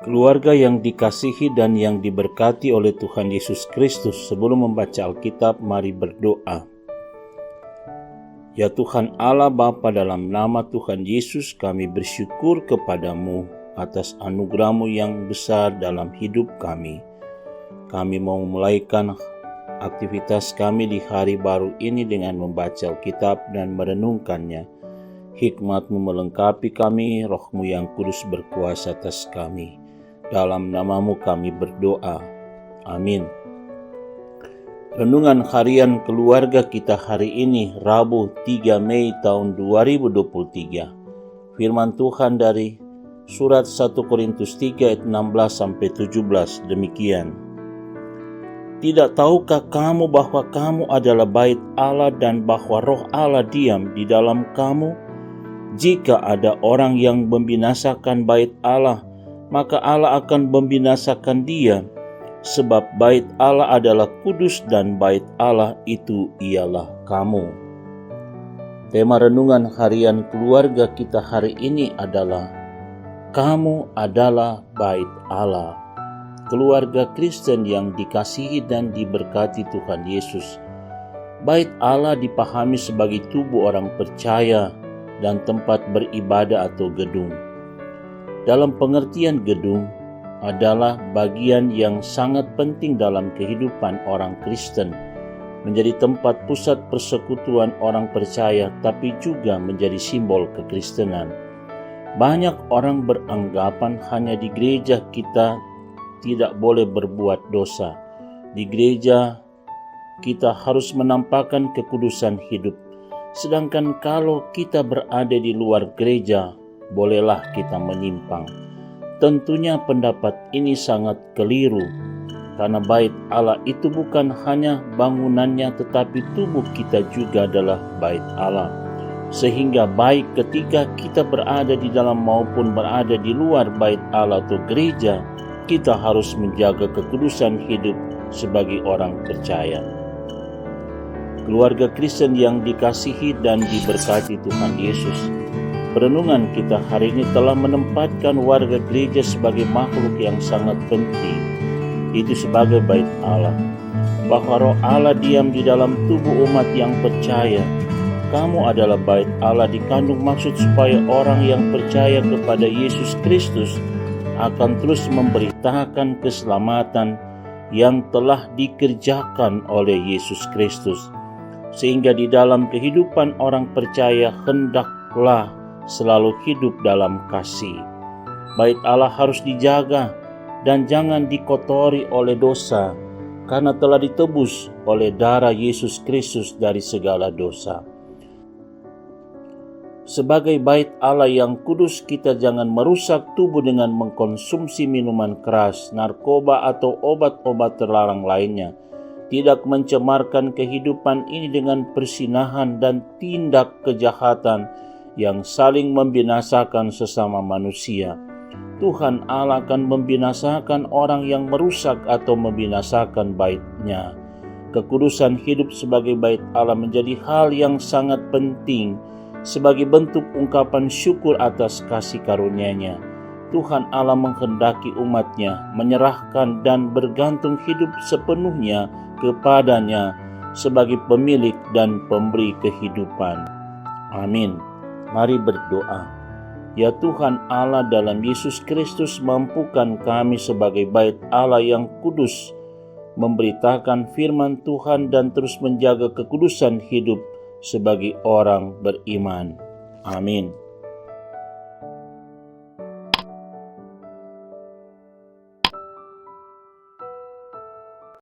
Keluarga yang dikasihi dan yang diberkati oleh Tuhan Yesus Kristus, sebelum membaca Alkitab, mari berdoa. Ya Tuhan Allah Bapa, dalam nama Tuhan Yesus kami bersyukur kepadamu atas anugerah-Mu yang besar dalam hidup kami. Kami mau memulaikan aktivitas kami di hari baru ini dengan membaca Alkitab dan merenungkannya. Hikmat-Mu melengkapi kami, Roh-Mu yang kudus berkuasa atas kami. Dalam nama-Mu kami berdoa. Amin. Renungan harian keluarga kita hari ini, Rabu 3 Mei tahun 2023. Firman Tuhan dari surat 1 Korintus 3 ayat 16-17 demikian. Tidak tahukah kamu bahwa kamu adalah bait Allah dan bahwa Roh Allah diam di dalam kamu? Jika ada orang yang membinasakan bait Allah, maka Allah akan membinasakan dia, sebab bait Allah adalah kudus dan bait Allah itu ialah kamu. Tema renungan harian keluarga kita hari ini adalah kamu adalah bait Allah. Keluarga Kristen yang dikasihi dan diberkati Tuhan Yesus, bait Allah dipahami sebagai tubuh orang percaya dan tempat beribadah atau gedung. Dalam pengertian gedung adalah bagian yang sangat penting dalam kehidupan orang Kristen, menjadi tempat pusat persekutuan orang percaya, tapi juga menjadi simbol kekristenan. Banyak orang beranggapan hanya di gereja kita tidak boleh berbuat dosa. Di gereja kita harus menampakkan kekudusan hidup. Sedangkan kalau kita berada di luar gereja, bolehlah kita menyimpang. Tentunya pendapat ini sangat keliru, karena bait Allah itu bukan hanya bangunannya, tetapi tubuh kita juga adalah bait Allah. Sehingga baik ketika kita berada di dalam maupun berada di luar bait Allah atau gereja, kita harus menjaga kekudusan hidup sebagai orang percaya. Keluarga Kristen yang dikasihi dan diberkati Tuhan Yesus, perenungan kita hari ini telah menempatkan warga gereja sebagai makhluk yang sangat penting, itu sebagai bait Allah. Bahwa Roh Allah diam di dalam tubuh umat yang percaya. Kamu adalah bait Allah dikandung maksud supaya orang yang percaya kepada Yesus Kristus akan terus memberitakan keselamatan yang telah dikerjakan oleh Yesus Kristus. Sehingga di dalam kehidupan orang percaya hendaklah selalu hidup dalam kasih. Bait Allah harus dijaga dan jangan dikotori oleh dosa, karena telah ditebus oleh darah Yesus Kristus dari segala dosa. Sebagai bait Allah yang kudus, kita jangan merusak tubuh dengan mengkonsumsi minuman keras, narkoba atau obat-obat terlarang lainnya. Tidak mencemarkan kehidupan ini dengan persinahan dan tindak kejahatan yang saling membinasakan sesama manusia. Tuhan Allah akan membinasakan orang yang merusak atau membinasakan bait-Nya. Kekudusan hidup sebagai bait Allah menjadi hal yang sangat penting sebagai bentuk ungkapan syukur atas kasih karunia-Nya. Tuhan Allah menghendaki umat-Nya menyerahkan dan bergantung hidup sepenuhnya kepada-Nya sebagai pemilik dan pemberi kehidupan. Amin. Mari berdoa. Ya Tuhan Allah, dalam Yesus Kristus mampukan kami sebagai bait Allah yang kudus memberitakan firman Tuhan dan terus menjaga kekudusan hidup sebagai orang beriman. Amin.